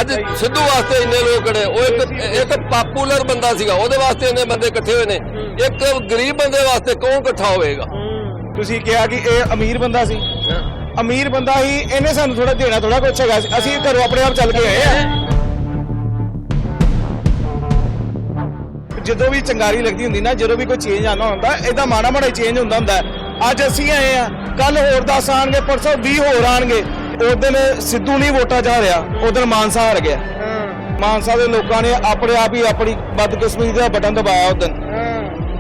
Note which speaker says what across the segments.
Speaker 1: ਅੱਜ ਸਿੱਧੂ ਵਾਸਤੇ ਇੰਨੇ ਲੋਕ ਖੜੇ। ਉਹ ਇੱਕ ਪਾਪੂਲਰ ਬੰਦਾ ਸੀਗਾ, ਉਹਦੇ ਵਾਸਤੇ ਇੰਨੇ ਬੰਦੇ ਇਕੱਠੇ ਹੋਏ ਨੇ। ਇੱਕ ਗਰੀਬ ਬੰਦੇ ਵਾਸਤੇ ਕੌਣ ਇਕੱਠਾ ਹੋਵੇਗਾ?
Speaker 2: ਤੁਸੀਂ ਕਿਹਾ ਕਿ ਇਹ ਅਮੀਰ ਬੰਦਾ ਸੀ, ਅਮੀਰ ਬੰਦਾ ਹੀ, ਇਹਨੇ ਸਾਨੂੰ ਥੋੜਾ ਦੇਣਾ ਥੋੜਾ ਕੁਛ ਹੈਗਾ। ਅਸੀਂ ਘਰੋਂ ਆਪਣੇ ਆਪ ਚੱਲ ਕੇ ਆਏ ਆ। ਜਦੋਂ ਵੀ ਚੰਗਾਰੀ ਲੱਗਦੀ ਹੁੰਦੀ ਨਾ, ਜਦੋਂ ਵੀ ਕੋਈ ਚੇਂਜ ਆਉਣਾ ਹੁੰਦਾ, ਇਹਦਾ ਮਾੜਾ ਮਾੜਾ ਚੇਂਜ ਹੁੰਦਾ। ਅੱਜ ਅਸੀਂ ਆਏ ਆ, ਕੱਲ ਹੋਰ 10 ਆਣਗੇ, ਪਰਸੋਂ 20 ਹੋਰ ਆਣਗੇ। ਉਸ ਦਿਨ ਸਿੱਧੂ ਨਹੀਂ ਵੋਟਾਂ ਚਾਹ ਰਿਹਾ, ਉਸ ਦਿਨ ਮਾਨਸਾ ਹਾਰ ਗਿਆ। ਮਾਨਸਾ ਦੇ ਲੋਕਾਂ ਨੇ ਆਪਣੇ ਆਪ ਹੀ ਆਪਣੀ ਬਦਕਿਸਮਤੀ ਦਾ ਬਟਨ ਦਬਾਇਆ ਉਸ ਦਿਨ।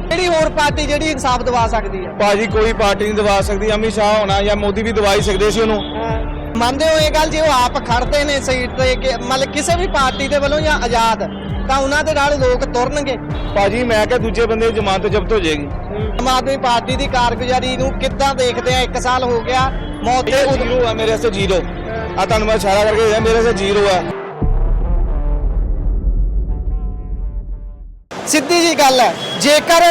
Speaker 3: ਕਿਹੜੀ ਹੋਰ ਪਾਰਟੀ ਜਿਹੜੀ ਇਨਸਾਫ ਦਿਵਾ ਸਕਦੀ ਹੈ?
Speaker 2: ਭਾਜੀ ਕੋਈ ਪਾਰਟੀ ਨਹੀਂ ਦਵਾ ਸਕਦੀ। ਅਮਿਤ ਸ਼ਾਹ ਹੋਣਾ ਜਾਂ ਮੋਦੀ ਵੀ ਦਵਾ ਹੀ ਸਕਦੇ ਸੀ ਉਹਨੂੰ।
Speaker 3: ਮੰਨਦੇ ਹੋ ਇਹ ਗੱਲ, ਜੇ ਉਹ ਆਪ ਖੜਦੇ ਨੇ ਸੀਟ ਤੇ ਕਿ ਮਤਲਬ ਕਿਸੇ ਵੀ ਪਾਰਟੀ ਦੇ ਵੱਲੋਂ ਜਾਂ ਆਜ਼ਾਦ, ਤਾਂ ਉਹਨਾਂ ਦੇ ਨਾਲ ਲੋਕ ਤੁਰਨਗੇ?
Speaker 2: ਭਾਜੀ ਮੈਂ ਕਿਹਾ ਦੂਜੇ ਬੰਦੇ ਦੀ ਜ਼ਮਾਨਤ ਜ਼ਬਤ ਹੋ ਜਾਏਗੀ।
Speaker 3: ਆਮ ਆਦਮੀ ਪਾਰਟੀ ਦੀ ਕਾਰਗੁਜ਼ਾਰੀ ਨੂੰ ਕਿੱਦਾਂ ਦੇਖਦੇ ਆ? 1 ਸਾਲ ਹੋ ਗਿਆ, ਮੌਤ ਦੇ
Speaker 2: ਜ਼ੀਰੋ ਹੈ ਮੇਰੇ ਵਾਸਤੇ, ਜ਼ੀਰੋ। ਆ ਤੁਹਾਨੂੰ ਮੈਂ ਇਸ਼ਾਰਾ ਕਰਕੇ ਕਿਹਾ ਮੇਰੇ ਵਾਸਤੇ ਜ਼ੀਰੋ ਹੈ।
Speaker 3: ਸਿੱਧੀ ਜੀ ਗੱਲ ਹੈ, ਜੇਕਰ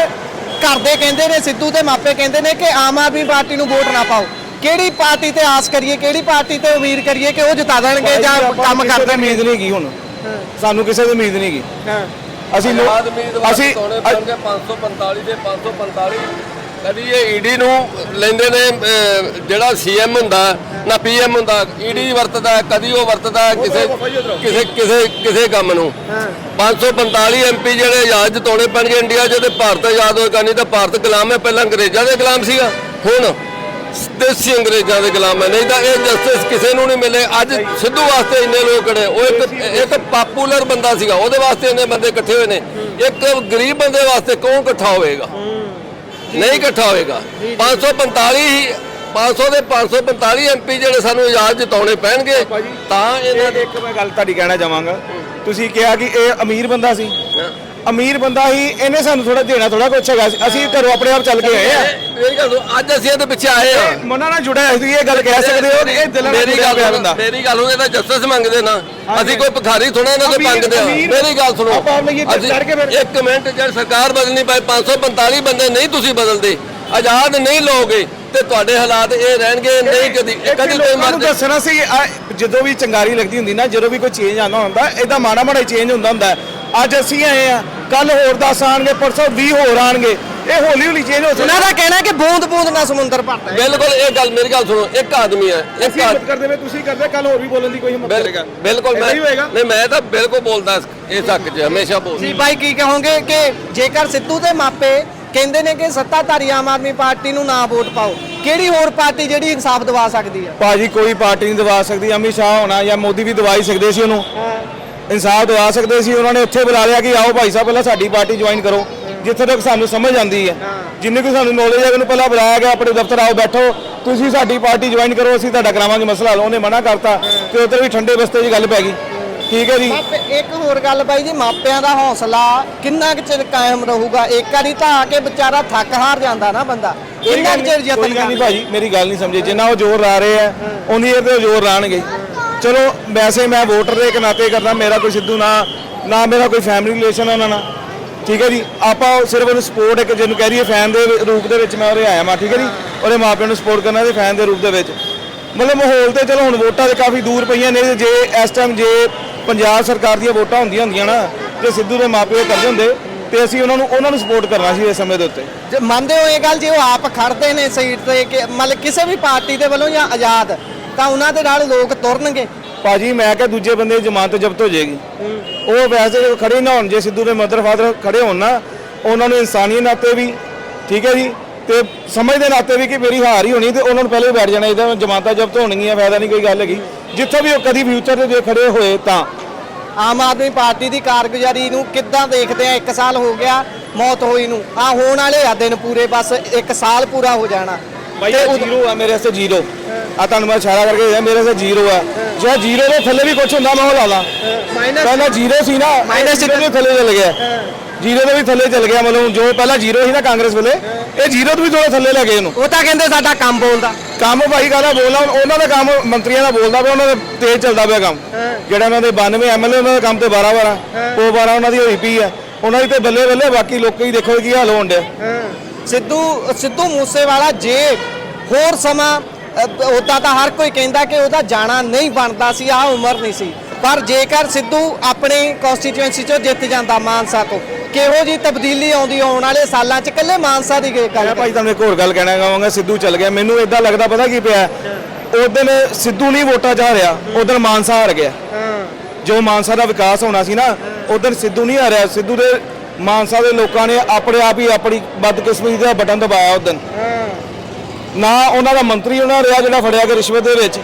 Speaker 3: ਘਰ ਦੇ ਕਹਿੰਦੇ ਨੇ, ਸਿੱਧੂ ਦੇ ਮਾਪੇ ਕਹਿੰਦੇ ਨੇ ਕਿ ਆਮ ਆਦਮੀ ਪਾਰਟੀ ਨੂੰ ਵੋਟ ਨਾ ਪਾਓ, ਕਿਹੜੀ ਪਾਰਟੀ ਤੇ ਆਸ ਕਰੀਏ, ਕਿਹੜੀ ਪਾਰਟੀ ਤੇ ਉਮੀਦ ਕਰੀਏ ਕਿ ਉਹ ਜਿਤਾ ਦੇਣਗੇ ਜਾਂ ਕੰਮ ਕਰ ਦੇਣਗੇ?
Speaker 2: ਉਮੀਦ ਨਹੀਂ ਕੀ ਹੁਣ ਸਾਨੂੰ ਕਿਸੇ ਦੀ ਉਮੀਦ ਨਹੀਂ ਕੀ। ਅਸੀਂ
Speaker 1: 545 ਦੇ 545 ਕਦੀ ਇਹ ਈਡੀ ਨੂੰ ਲੈਂਦੇ ਨੇ, ਜਿਹੜਾ ਸੀਐਮ ਹੁੰਦਾ ਨਾ ਪੀਐਮ ਹੁੰਦਾ, ਈਡੀ ਵਰਤਦਾ, ਕਦੀ ਉਹ ਵਰਤਦਾ ਕਿਸੇ ਕੰਮ ਨੂੰ। 545 ਐਮਪੀ ਜਿਹੜੇ ਆਜ਼ਾਦ ਜਿਤਾਉਣੇ ਪੈਣਗੇ ਇੰਡੀਆ 'ਚ, ਤੇ ਭਾਰਤ ਆਜ਼ਾਦ ਹੋਏਗਾ। ਨਹੀਂ ਤਾਂ ਭਾਰਤ ਗੁਲਾਮ ਹੈ, ਪਹਿਲਾਂ ਅੰਗਰੇਜ਼ਾਂ ਦੇ ਗੁਲਾਮ ਸੀਗਾ, ਹੁਣ ਦੇਸੀ ਅੰਗਰੇਜ਼ਾਂ ਦੇ ਗੁਲਾਮ ਹੈ। ਨਹੀਂ ਤਾਂ ਇਹ ਜਸਟਿਸ ਕਿਸੇ ਨੂੰ ਨਹੀਂ ਮਿਲੇ। ਅੱਜ ਸਿੱਧੂ ਵਾਸਤੇ ਇੰਨੇ ਲੋਕ ਖੜੇ। ਉਹ ਇੱਕ ਪਾਪੂਲਰ ਬੰਦਾ ਸੀਗਾ, ਉਹਦੇ ਵਾਸਤੇ ਇੰਨੇ ਬੰਦੇ ਇਕੱਠੇ ਹੋਏ ਨੇ। ਇੱਕ ਗਰੀਬ ਬੰਦੇ ਵਾਸਤੇ ਕੌਣ ਇਕੱਠਾ ਹੋਵੇਗਾ? ਨਹੀਂ ਇਕੱਠਾ ਹੋਵੇਗਾ। 500 ਦੇ 545 ਐਮਪੀ ਜਿਹੜੇ ਸਾਨੂੰ ਆਜ਼ਾਦ ਜਿਤਾਉਣੇ ਪੈਣਗੇ, ਤਾਂ ਇਹਨਾਂ ਦੇ।
Speaker 2: ਇੱਕ ਮੈਂ ਗੱਲ ਤੁਹਾਡੀ ਕਹਿਣਾ ਚਾਹਾਂਗਾ, ਤੁਸੀਂ ਕਿਹਾ ਕਿ ਇਹ ਅਮੀਰ ਬੰਦਾ ਸੀ, ਅਮੀਰ ਬੰਦਾ ਹੀ, ਇਹਨੇ ਸਾਨੂੰ ਥੋੜਾ ਦੇਣਾ ਥੋੜਾ ਕੁਛ ਹੈਗਾ। ਅਸੀਂ ਘਰੋਂ ਆਪਣੇ ਆਪ ਚੱਲ ਕੇ ਆਏ ਆ।
Speaker 1: ਮੇਰੀ ਗੱਲ ਸੁਣੋ, ਅੱਜ ਅਸੀਂ ਇਹਦੇ ਪਿੱਛੇ ਆਏ ਆ।
Speaker 2: ਮਨਾਂ ਨਾਲ ਜੁੜਿਆ ਹੋਇਆ ਸੀ, ਇਹ ਗੱਲ ਕਹਿ ਸਕਦੇ ਹੋ ਕਿ ਇਹ ਦਿਲ ਨਾਲ ਜੁੜਿਆ ਹੋਇਆ ਬੰਦਾ।
Speaker 1: ਮੇਰੀ ਗੱਲ ਸੁਣੋ, ਇਹਦਾ ਜਸਟਿਸ ਮੰਗਦੇ ਨਾ, ਅਸੀਂ ਕੋਈ ਭਿਖਾਰੀ ਥੋੜਾ ਇਹਨਾਂ ਤੋਂ ਮੰਗਦੇ ਆ। ਮੇਰੀ ਗੱਲ ਸੁਣੋ, ਇੱਕ ਮਿੰਟ, ਜਦ ਸਰਕਾਰ ਬਦਲਣੀ ਪਏ, 545 ਬੰਦੇ ਨਹੀਂ ਤੁਸੀਂ ਬਦਲਦੇ, ਆਜ਼ਾਦ ਨਹੀਂ ਲਓਗੇ, ਤੇ ਤੁਹਾਡੇ ਹਾਲਾਤ ਇਹ ਰਹਿਣਗੇ। ਨਹੀਂ ਕਦੀ ਕੋਈ
Speaker 2: ਮਰ ਦੱਸਣਾ ਸੀ। ਜਦੋਂ ਵੀ ਚੰਗਾਰੀ ਲੱਗਦੀ ਹੁੰਦੀ ਨਾ, ਜਦੋਂ ਵੀ ਕੋਈ ਚੇਂਜ ਆਉਣਾ ਹੁੰਦਾ, ਇਹਦਾ ਮਾੜਾ ਮਾੜਾ ਚੇਂਜ ਹੁੰਦਾ। ਅੱਜ ਅਸੀਂ ਆਏ ਆ, ਕੱਲ ਹੋਰ 10 ਆਣਗੇ, ਪਰਸੋਂ 20 ਹੋਰ ਆਣਗੇ। ਇਹ ਹੌਲੀ ਹੌਲੀ ਚੇਂਜ ਹੋ ਸਕਦਾ।
Speaker 3: ਉਹਨਾਂ ਦਾ ਕਹਿਣਾ ਕਿ ਬੂੰਦ ਬੂੰਦ ਨਾਲ ਸਮੁੰਦਰ ਭਰਦਾ।
Speaker 1: ਬਿਲਕੁਲ ਇਹ ਗੱਲ, ਮੇਰੀ ਗੱਲ ਸੁਣੋ, ਇੱਕ ਆਦਮੀ ਹੈ, ਇੱਕ
Speaker 2: ਹਿੰਮਤ ਕਰਦੇ ਵੇ ਤੁਸੀਂ ਕਰਦੇ, ਕੱਲ ਹੋਰ ਵੀ ਬੋਲਣ ਦੀ ਕੋਈ ਹਿੰਮਤ ਕਰੇਗਾ?
Speaker 1: ਬਿਲਕੁਲ ਨਹੀਂ, ਮੈਂ ਤਾਂ ਬਿਲਕੁਲ ਬੋਲਦਾ ਇਸ ਹੱਕ 'ਚ, ਹਮੇਸ਼ਾ ਬੋਲਦਾ।
Speaker 3: ਜੀ ਭਾਈ, ਕੀ ਕਹੋਗੇ ਕਿ ਜੇਕਰ ਸਿੱਧੂ ਦੇ ਮਾਪੇ ਕਹਿੰਦੇ ਨੇ ਕਿ ਸੱਤਾਧਾਰੀ ਆਮ ਆਦਮੀ ਪਾਰਟੀ ਨੂੰ ਨਾ ਵੋਟ ਪਾਓ, ਕਿਹੜੀ ਹੋਰ ਪਾਰਟੀ ਜਿਹੜੀ ਇਨਸਾਫ ਦਿਵਾ ਸਕਦੀ ਹੈ?
Speaker 2: ਭਾਜੀ ਕੋਈ ਪਾਰਟੀ ਨਹੀਂ ਦਵਾ ਸਕਦੀ। ਅਮਿਤ ਸ਼ਾਹ ਹੋਣਾ ਜਾਂ ਮੋਦੀ ਵੀ ਦਵਾ ਹੀ ਸਕਦੇ ਸੀ ਉਹਨੂੰ, ਇਨਸਾਫ ਦਵਾ ਸਕਦੇ ਸੀ। ਉਹਨਾਂ ਨੇ ਉੱਥੇ ਬੁਲਾ ਲਿਆ ਕਿ ਆਓ ਭਾਈ ਸਾਹਿਬ ਪਹਿਲਾਂ ਸਾਡੀ ਪਾਰਟੀ ਜੁਆਇਨ ਕਰੋ। ਜਿੱਥੇ ਤੱਕ ਸਾਨੂੰ ਸਮਝ ਆਉਂਦੀ ਹੈ, ਜਿੰਨੇ ਕੁ ਸਾਨੂੰ ਨੌਲੇਜ ਹੈ, ਉਹਨੂੰ ਪਹਿਲਾਂ ਬੁਲਾਇਆ ਗਿਆ, ਆਪਣੇ ਦਫ਼ਤਰ ਆਓ, ਬੈਠੋ, ਤੁਸੀਂ ਸਾਡੀ ਪਾਰਟੀ ਜੁਆਇਨ ਕਰੋ, ਅਸੀਂ ਤੁਹਾਡਾ ਕਰਾਵਾਂਗੇ ਮਸਲਾ ਹੱਲ। ਉਹਨੇ ਮਨਾ ਕਰਤਾ ਤੇ ਉੱਧਰ ਵੀ ਠੰਡੇ ਬਸਤੇ 'ਚ ਗੱਲ ਪੈ ਗਈ। ਠੀਕ ਹੈ ਜੀ।
Speaker 3: ਇੱਕ ਹੋਰ ਗੱਲ ਬਾਈ ਜੀ, ਮਾਪਿਆਂ ਦਾ ਹੌਸਲਾ ਕਿੰਨਾ ਕੁ ਚਿਰ ਕਾਇਮ ਰਹੂਗਾ? ਇੱਕ ਵਾਰੀ ਤਾਂ ਆ ਕੇ ਵਿਚਾਰਾ ਥੱਕ ਹਾਰ ਜਾਂਦਾ ਨਾ ਬੰਦਾ, ਕਿੰਨਾ ਕੁ ਚਿਰ ਯਤਨ ਕਰਦਾ?
Speaker 2: ਨਹੀਂ ਭਾਜੀ, ਮੇਰੀ ਗੱਲ ਨਹੀਂ ਸਮਝੇ। ਜਿੰਨਾ ਉਹ ਜ਼ੋਰ ਲਾ ਰਹੇ ਆ, ਉਨੀ ਇਹ ਤੇ ਜ਼ੋਰ ਲਾਣਗੇ। ਚਲੋ ਵੈਸੇ ਮੈਂ ਵੋਟਰ ਦੇ ਇੱਕ ਨਾਤੇ ਕਰਦਾ, ਮੇਰਾ ਕੋਈ ਸਿੱਧੂ ਨਾ ਮੇਰਾ ਕੋਈ ਫੈਮਿਲੀ ਰਿਲੇਸ਼ਨ ਉਹਨਾਂ ਨਾਲ। ਠੀਕ ਹੈ ਜੀ। ਆਪਾਂ ਸਿਰਫ ਉਹਨੂੰ ਸਪੋਰਟ, ਇੱਕ ਜਿਹਨੂੰ ਕਹਿ ਰਹੀਏ ਫੈਨ ਦੇ ਰੂਪ ਦੇ ਵਿੱਚ ਮੈਂ ਉਹਦੇ ਆਇਆ ਮੈਂ। ਠੀਕ ਹੈ ਜੀ। ਉਹਦੇ ਮਾਪਿਆਂ ਨੂੰ ਸਪੋਰਟ ਕਰਨਾ ਤੇ ਫੈਨ ਦੇ ਰੂਪ ਦੇ ਵਿੱਚ, ਮਤਲਬ ਮਾਹੌਲ ਤੇ ਚਲੋ ਹੁਣ ਵੋਟਾਂ ਤੇ ਕਾਫੀ ਦੂਰ ਪਈਆਂ ਨੇ। ਜੇ ਇਸ ਟਾਈਮ ਜੇ ਪੰਜਾਬ ਸਰਕਾਰ ਦੀਆਂ ਵੋਟਾਂ ਹੁੰਦੀਆਂ ਨਾ, ਜੇ ਸਿੱਧੂ ਦੇ ਮਾਪੇ ਕਰਦੇ ਹੁੰਦੇ, ਤੇ ਅਸੀਂ ਉਹਨਾਂ ਨੂੰ ਸਪੋਰਟ ਕਰਨਾ ਸੀ ਇਸ ਸਮੇਂ ਦੇ ਉੱਤੇ।
Speaker 3: ਜੇ ਮੰਨਦੇ ਹੋ ਇਹ ਗੱਲ, ਜੇ ਉਹ ਆਪ ਖੜਦੇ ਨੇ ਸੀਟ ਤੇ ਕਿ ਮਤਲਬ ਕਿਸੇ ਵੀ ਪਾਰਟੀ ਦੇ ਵੱਲੋਂ ਜਾਂ ਆਜ਼ਾਦ, ਤਾਂ ਉਹਨਾਂ ਦੇ ਨਾਲ ਲੋਕ ਤੁਰਨਗੇ?
Speaker 2: ਭਾਜੀ ਮੈਂ ਕਿਹਾ ਦੂਜੇ ਬੰਦੇ ਦੀ ਜ਼ਮਾਨਤ ਜ਼ਬਤ ਹੋ ਜਾਏਗੀ। ਉਹ ਵੈਸੇ ਖੜੇ ਨਾ ਹੋਣ, ਜੇ ਸਿੱਧੂ ਦੇ ਮਦਰ ਫਾਦਰ ਖੜੇ ਹੋਣ ਨਾ, ਉਹਨਾਂ ਨੂੰ ਇਨਸਾਨੀਅਤ ਨਾਤੇ ਵੀ, ਠੀਕ ਹੈ ਜੀ, ਤੇ ਸਮਝ ਦੇ ਨਾਤੇ ਵੀ ਕਿ ਮੇਰੀ ਹਾਰ ਹੀ ਹੋਣੀ, ਤੇ ਉਹਨਾਂ ਨੂੰ ਪਹਿਲੇ ਬੈਠ ਜਾਣਾ ਇਹਦਾ, ਜ਼ਮਾਨਤਾਂ ਜ਼ਬਤ ਹੋਣਗੀਆਂ, ਫਾਇਦਾ ਨਹੀਂ ਕੋਈ ਗੱਲ ਹੈਗੀ। ਜਿੱਥੋਂ ਵੀ ਉਹ ਕਦੀ ਫਿਊਚਰ ਤੇ ਜੇ ਖੜੇ ਹੋਏ ਤਾਂ।
Speaker 3: ਆਮ ਆਦਮੀ ਪਾਰਟੀ ਦੀ ਕਾਰਗੁਜ਼ਾਰੀ ਨੂੰ ਕਿੱਦਾਂ ਦੇਖਦੇ ਆ? 1 ਸਾਲ ਹੋ ਗਿਆ ਮੌਤ ਹੋਈ ਨੂੰ, ਆ ਹੋਣ ਵਾਲੇ ਆ ਦਿਨ ਪੂਰੇ, ਬਸ 1 ਸਾਲ ਪੂਰਾ ਹੋ ਜਾਣਾ।
Speaker 2: ਭਾਈ ਜ਼ੀਰੋ ਹੈ ਮੇਰੇ ਵਾਸਤੇ, ਜ਼ੀਰੋ। ਆ ਤੁਹਾਨੂੰ ਮੈਂ ਇਸ਼ਾਰਾ ਕਰਕੇ ਕਿਹਾ ਮੇਰੇ ਵਾਸਤੇ ਜ਼ੀਰੋ ਹੈ। ਜੇ ਜ਼ੀਰੋ ਦੇ ਥੱਲੇ ਵੀ ਕੁਝ ਹੁੰਦਾ ਮੈਂ ਉਹ ਲਾ ਲਾਂ। ਪਹਿਲਾਂ ਜ਼ੀਰੋ ਸੀ ਨਾ, ਮਾਈਨਸ ਜ਼ੀਰੋ ਦੇ ਥੱਲੇ ਚੱਲ ਗਿਆ, ਜ਼ੀਰੋ ਦੇ ਵੀ ਥੱਲੇ ਚੱਲ ਗਿਆ। ਮਤਲਬ ਜੋ ਪਹਿਲਾਂ ਜ਼ੀਰੋ ਸੀ ਨਾ ਕਾਂਗਰਸ ਵੇਲੇ, ਇਹ ਜ਼ੀਰੋ ਤੋਂ ਵੀ ਥੋੜਾ ਥੱਲੇ ਲੈ ਗਏ ਇਹਨੂੰ।
Speaker 3: ਉਹ ਤਾਂ ਕਹਿੰਦੇ ਸਾਡਾ ਕੰਮ ਬੋਲਦਾ।
Speaker 2: ਕੰਮ ਭਾਈ ਕਾਹਦਾ ਬੋਲਦਾ? ਉਹਨਾਂ ਦਾ ਕੰਮ ਮੰਤਰੀਆਂ ਦਾ ਬੋਲਦਾ ਪਿਆ, ਉਹਨਾਂ ਦਾ ਤੇਜ਼ ਚੱਲਦਾ ਪਿਆ ਕੰਮ। ਜਿਹੜਾ ਉਹਨਾਂ ਦੇ 92 ਐਮਐਲਏ, ਉਹਨਾਂ ਦਾ ਕੰਮ ਤੇ 12 ਉਹ 12 ਉਹਨਾਂ ਦੀ ਹੋਈ ਪਈ ਹੈ, ਉਹਨਾਂ ਦੀ ਤੇ ਬੱਲੇ ਬੱਲੇ। ਬਾਕੀ ਲੋਕਾਂ ਹੀ ਦੇਖੋ ਕੀ ਹਾਲ ਹੋਣ ਡਿਆ।
Speaker 3: ਸਿੱਧੂ ਮੂਸੇਵਾਲਾ ਜੇ ਹੋਰ ਸਮਾਂ ਉਦਾਂ ਤਾਂ ਹਰ ਕੋਈ ਕਹਿੰਦਾ ਕਿ ਉਹਦਾ ਜਾਣਾ ਨਹੀਂ ਬਣਦਾ ਸੀ, ਆਹ ਉਮਰ ਨਹੀਂ ਸੀ, ਪਰ ਜੇਕਰ ਸਿੱਧੂ ਆਪਣੀ ਕਨਸਟੀਚੁਐਂਸੀ ਚੋਂ ਜਿੱਤ ਜਾਂਦਾ ਮਾਨਸਾ ਤੋਂ ਕਿਹੋ ਜੀ ਤਬਦੀਲੀ ਆਉਂਦੀ ਆਉਣ ਵਾਲੇ ਸਾਲਾਂ 'ਚ ਇਕੱਲੇ ਮਾਨਸਾ ਦੀ ਗੱਲ
Speaker 2: ਮੈਂ ਭਾਈ ਤੁਹਾਨੂੰ ਇੱਕ ਹੋਰ ਗੱਲ ਕਹਿਣਾ ਚਾਹਾਂਗਾ, ਸਿੱਧੂ ਚੱਲ ਗਿਆ, ਮੈਨੂੰ ਇਦਾਂ ਲੱਗਦਾ ਪਤਾ ਕੀ ਪਿਆ, ਉਦੋਂ ਸਿੱਧੂ ਨਹੀਂ ਵੋਟਾਂ ਚਾਹ ਰਿਹਾ, ਉਦੋਂ ਮਾਨਸਾ ਹਾਰ ਗਿਆ। ਜੋ ਮਾਨਸਾ ਦਾ ਵਿਕਾਸ ਹੋਣਾ ਸੀ ਨਾ, ਉਦੋਂ ਸਿੱਧੂ ਨਹੀਂ ਹਾਰਿਆ, ਸਿੱਧੂ ਦੇ ਮਾਨਸਾ ਦੇ ਲੋਕਾਂ ਨੇ ਆਪਣੇ ਆਪ ਹੀ ਆਪਣੀ ਬਦਕਿਸਮਤੀ ਦਾ ਬਟਨ ਦਬਾਇਆ ਉਦੋਂ। ਨਾ ਉਹਨਾਂ ਦਾ ਮੰਤਰੀ ਉਹਨਾਂ ਰਿਹਾ ਜਿਹੜਾ ਫੜਿਆ ਗਿਆ ਰਿਸ਼ਵਤ ਦੇ ਵਿੱਚ,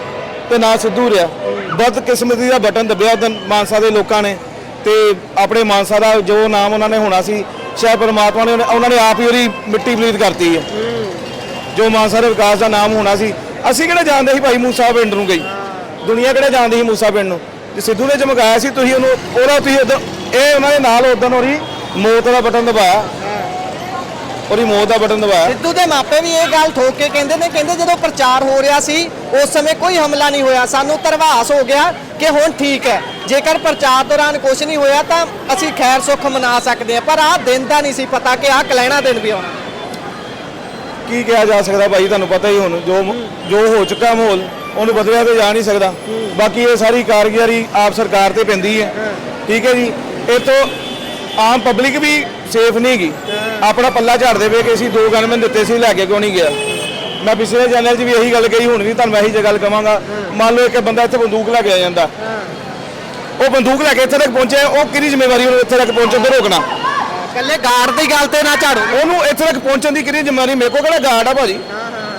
Speaker 2: ਤੇ ਨਾ ਸਿੱਧੂ ਰਿਹਾ। ਬਦਕਿਸਮਤੀ ਦਾ ਬਟਨ ਦਬਿਆ ਉਦੋਂ ਮਾਨਸਾ ਦੇ ਲੋਕਾਂ ਨੇ, ਤੇ ਆਪਣੇ ਮਾਨਸਾ ਦਾ ਜੋ ਨਾਮ ਉਹਨਾਂ ਨੇ ਹੋਣਾ ਸੀ, ਸ਼ਾਇਦ ਪਰਮਾਤਮਾ ਨੇ ਉਹਨਾਂ ਨੇ ਆਪ ਹੀ ਉਹਦੀ ਮਿੱਟੀ ਪਲੀਤ ਕਰਤੀ ਹੈ। ਜੋ ਮਾਨਸਾ ਦੇ ਵਿਕਾਸ ਦਾ ਨਾਮ ਹੋਣਾ ਸੀ, ਅਸੀਂ ਕਿਹੜਾ ਜਾਣਦੇ ਸੀ ਭਾਈ ਮੂਸਾ ਪਿੰਡ ਨੂੰ ਗਈ, ਦੁਨੀਆ ਕਿਹੜਾ ਜਾਣਦੀ ਸੀ ਮੂਸਾ ਪਿੰਡ ਨੂੰ। ਜੇ ਸਿੱਧੂ ਨੇ ਚਮਕਾਇਆ ਸੀ, ਤੁਸੀਂ ਉਹਨੂੰ ਤੁਸੀਂ ਇਹ ਉਹਨਾਂ ਦੇ ਨਾਲ ਉਦੋਂ ਉਹਦੀ ਮੌਤ ਦਾ ਬਟਨ ਦਬਾਇਆ, ਉਹਦੀ ਮੌਤ ਦਾ ਬਟਨ ਦਬਾਇਆ।
Speaker 3: ਸਿੱਧੂ ਦੇ ਮਾਪੇ ਵੀ ਇਹ ਗੱਲ ਠੋਕ ਕੇ ਕਹਿੰਦੇ ਨੇ, ਕਹਿੰਦੇ ਜਦੋਂ ਪ੍ਰਚਾਰ ਹੋ ਰਿਹਾ ਸੀ ਉਸ ਸਮੇਂ ਕੋਈ ਹਮਲਾ ਨਹੀਂ ਹੋਇਆ, ਸਾਨੂੰ ਧਰਵਾਸ ਹੋ ਗਿਆ ਕਿ ਹੁਣ ਠੀਕ ਹੈ, ਜੇਕਰ ਪ੍ਰਚਾਰ ਦੌਰਾਨ ਕੁਝ ਨਹੀਂ ਹੋਇਆ ਤਾਂ ਅਸੀਂ ਖੈਰ ਸੁੱਖ ਮਨਾ ਸਕਦੇ ਹਾਂ। ਪਰ ਆਹ ਦਿਨ ਦਾ ਨਹੀਂ ਸੀ ਪਤਾ ਕਿ ਆਹ ਕਲੈਣਾ ਦਿਨ ਵੀ ਆਉਣਾ।
Speaker 2: ਕੀ ਕਿਹਾ ਜਾ ਸਕਦਾ ਭਾਈ, ਤੁਹਾਨੂੰ ਪਤਾ ਹੀ ਹੁਣ ਜੋ ਹੋ ਚੁੱਕਾ ਮਾਹੌਲ, ਉਹਨੂੰ ਬਦਲਿਆ ਤਾਂ ਜਾ ਨਹੀਂ ਸਕਦਾ। ਬਾਕੀ ਇਹ ਸਾਰੀ ਕਾਰਗੁਜ਼ਾਰੀ ਆਪ ਸਰਕਾਰ ਤੇ ਪੈਂਦੀ ਹੈ, ਠੀਕ ਹੈ ਜੀ। ਇਹ ਤੋਂ ਆਮ ਪਬਲਿਕ ਵੀ ਸੇਫ ਨਹੀਂ ਗਈ, ਆਪਣਾ ਪੱਲਾ ਝਾੜਦੇ ਪਏ ਕਿ ਅਸੀਂ 2 ਗਨਮੈਨ ਦਿੱਤੇ ਸੀ, ਲੈ ਕੇ ਕਿਉਂ ਨਹੀਂ ਗਿਆ। ਮੈਂ ਪਿਛਲੇ ਚੈਨਲ 'ਚ ਵੀ ਇਹੀ ਗੱਲ ਕਹੀ, ਹੁਣ ਵੀ ਤੁਹਾਨੂੰ ਇਹੀ ਗੱਲ ਕਵਾਂਗਾ। ਮੰਨ ਲਓ ਇੱਕ ਬੰਦਾ ਇੱਥੇ ਬੰਦੂਕ ਲੈ ਕੇ ਆ ਜਾਂਦਾ, ਉਹ ਬੰਦੂਕ ਲੈ ਕੇ ਇੱਥੇ ਤੱਕ ਪਹੁੰਚਿਆ, ਉਹ ਕਿਹਦੀ ਜ਼ਿੰਮੇਵਾਰੀ ਉਹਨੂੰ ਇੱਥੇ ਤੱਕ ਪਹੁੰਚਣ ਤੋਂ ਰੋਕਣਾ?
Speaker 3: ਇਕੱਲੇ ਗਾਰਡ ਦੀ ਗੱਲ ਤੇ ਨਾ ਝਾੜੋ,
Speaker 2: ਉਹਨੂੰ ਇੱਥੇ ਤੱਕ ਪਹੁੰਚਣ ਦੀ ਕਿਹਦੀ ਜ਼ਿੰਮੇਵਾਰੀ? ਮੇਰੇ ਕੋਲ ਕਿਹੜਾ ਗਾਰਡ ਆ ਭਾਜੀ,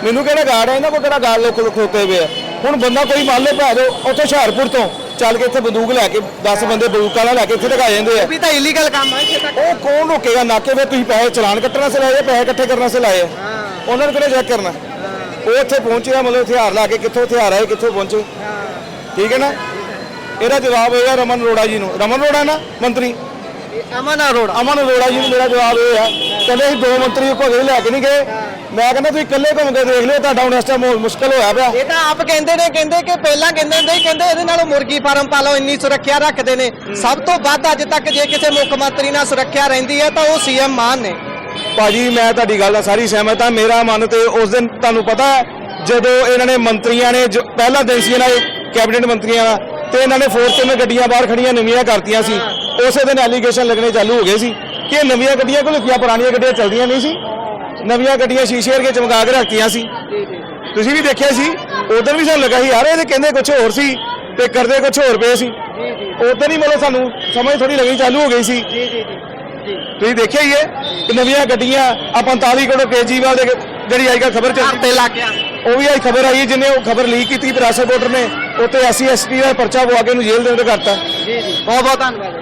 Speaker 2: ਮੈਨੂੰ ਕਿਹੜਾ ਗਾਰਡ ਆ, ਇਹਨਾਂ ਕੋਲ ਕਿਹੜਾ ਗਾਰਡ ਲੋਕ ਖੋਤੇ ਪਏ ਆ। ਹੁਣ ਬੰਦਾ ਕੋਈ ਮੰਨ ਲਓ ਭਾ ਦਿਓ ਉੱਥੇ ਹੁਸ਼ਿਆਰਪੁਰ ਤੋਂ ਚੱਲ ਕੇ ਇੱਥੇ ਬੰਦੂਕ ਲੈ ਕੇ 10 ਬੰਦੇ ਬੰਦੂਕਾਂ ਨਾਲ ਲੈ ਕੇ ਇੱਥੇ ਤੱਕ ਆ ਜਾਂਦੇ ਆ,
Speaker 3: ਵੀ ਤਾਂ ਇਲੀਗਲ ਕੰਮ ਹੈ ਇੱਥੇ ਤੱਕ।
Speaker 2: ਉਹ ਕੌਣ ਰੋਕੇਗਾ? ਨਾਕੇ ਫਿਰ ਤੁਸੀਂ ਪੈਸੇ ਚਲਾਨ ਕੱਟਣ ਵਾਸਤੇ ਲਾਏ ਆ, ਪੈਸੇ ਇਕੱਠੇ ਕਰਨ ਵਾਸਤੇ ਲਾਏ ਆ, ਉਹਨਾਂ ਨੂੰ ਕਿਹੜਾ ਚੈੱਕ ਕਰਨਾ? ਉਹ ਇੱਥੇ ਪਹੁੰਚਿਆ, ਮਤਲਬ ਹਥਿਆਰ ਲਾ ਕੇ, ਕਿੱਥੋਂ ਹਥਿਆਰ ਆਏ, ਕਿੱਥੋਂ ਪਹੁੰਚੇ, ਠੀਕ ਹੈ ਨਾ। ਇਹਦਾ ਜਵਾਬ ਹੋਏਗਾ ਰਮਨ ਅਰੋੜਾ ਜੀ ਨੂੰ। ਰਮਨ ਅਰੋੜਾ ਨਾ ਮੰਤਰੀ,
Speaker 3: ਅਮਨ ਅਰੋੜਾ
Speaker 2: ਜੀ ਨੂੰ ਮੇਰਾ ਜਵਾਬ ਇਹ ਆ, ਕਹਿੰਦੇ ਅਸੀਂ 2 ਮੰਤਰੀ ਘੋੜੇ ਲੈ ਕੇ ਨਹੀਂ ਗਏ। ਮੈਂ ਕਹਿੰਦਾ ਤੁਸੀਂ ਇਕੱਲੇ ਘੁੰਮ ਕੇ ਦੇਖ ਲਿਓ, ਤੁਹਾਡਾ ਹੁਣ ਇਸ ਟਾਈਮ ਮੁਸ਼ਕਲ ਹੋਇਆ ਪਿਆ।
Speaker 3: ਇਹ ਤਾਂ ਆਪ ਕਹਿੰਦੇ ਨੇ, ਕਹਿੰਦੇ ਕਿ ਪਹਿਲਾਂ ਕਹਿੰਦੇ ਹੁੰਦੇ ਸੀ, ਕਹਿੰਦੇ ਇਹਦੇ ਨਾਲੋਂ ਮੁਰਗੀ ਫਾਰਮ ਪਾ ਲਓ, ਇੰਨੀ ਸੁਰੱਖਿਆ ਰੱਖਦੇ ਨੇ। ਸਭ ਤੋਂ ਵੱਧ ਅੱਜ ਤੱਕ ਜੇ ਕਿਸੇ ਮੁੱਖ ਮੰਤਰੀ ਨਾਲ ਸੁਰੱਖਿਆ ਰਹਿੰਦੀ ਹੈ ਤਾਂ ਉਹ ਸੀਐਮ ਮਾਨ ਨੇ।
Speaker 2: ਭਾਜੀ ਮੈਂ ਤੁਹਾਡੀ ਗੱਲ ਨਾਲ ਸਾਰੀ ਸਹਿਮਤ ਹਾਂ। ਮੇਰਾ ਮਨ ਤੇ ਉਸ ਦਿਨ ਤੁਹਾਨੂੰ ਪਤਾ ਜਦੋਂ ਇਹਨਾਂ ਨੇ ਮੰਤਰੀਆਂ ਨੇ ਪਹਿਲਾ ਦਿਨ ਸੀ ਇਹਨਾਂ ਦੇ ਕੈਬਨਿਟ ਮੰਤਰੀਆਂ ਦਾ, ਤੇ ਇਹਨਾਂ ਨੇ 4 ਗੱਡੀਆਂ ਬਾਹਰ ਖੜੀਆਂ ਨਵੀਆਂ ਕਰਤੀਆਂ ਸੀ। ਉਸੇ ਦਿਨ ਐਲੀਗੇਸ਼ਨ ਲੱਗਣੇ ਚਾਲੂ ਹੋ ਗਏ ਸੀ ਕਿ ਇਹ ਨਵੀਆਂ ਗੱਡੀਆਂ ਕੋਲ ਲਿਖੀਆਂ, ਪੁਰਾਣੀਆਂ ਗੱਡੀਆਂ ਚੱਲਦੀਆਂ ਨਹੀਂ ਸੀ, ਨਵੀਆਂ ਗੱਡੀਆਂ ਸ਼ੀਸ਼ੇ ਵਰਗੇ ਚਮਕਾ ਕੇ ਰੱਖਤੀਆਂ ਸੀ। ਤੁਸੀਂ ਵੀ ਦੇਖਿਆ ਸੀ, ਉਦੋਂ ਵੀ ਸਾਨੂੰ ਲੱਗਾ ਸੀ ਯਾਰ ਇਹਦੇ ਕਹਿੰਦੇ ਕੁਝ ਹੋਰ ਸੀ ਤੇ ਕਰਦੇ ਕੁਝ ਹੋਰ ਪਏ ਸੀ। ਉਦੋਂ ਹੀ ਮਤਲਬ ਸਾਨੂੰ ਸਮਝ ਥੋੜੀ ਲੱਗਣੀ ਚਾਲੂ ਹੋ ਗਈ ਸੀ। ਤੁਸੀਂ ਦੇਖਿਆ ਹੀ ਹੈ ਕਿ ਨਵੀਆਂ ਗੱਡੀਆਂ ਆ 45 ਕਰੋੜ ਕੇਜਰੀਵਾਲ ਦੇ ਜਿਹੜੀ ਅੱਜ ਕੱਲ੍ਹ ਖਬਰ ਚੱਲਦੀ, ਉਹ ਵੀ ਅੱਜ ਖਬਰ ਆਈ, ਜਿਹਨੇ ਉਹ ਖਬਰ ਲੀਕ ਕੀਤੀ ਵਿਰਾਸਤ ਵੋਟਰ ਨੇ, ਉੱਤੇ SC ST ਦਾ ਪਰਚਾ ਪਵਾ ਕੇ ਉਹਨੂੰ ਜੇਲ੍ਹ ਦੇ ਅੰਦਰ ਕਰਤਾ।
Speaker 3: ਬਹੁਤ ਬਹੁਤ ਧੰਨਵਾਦ।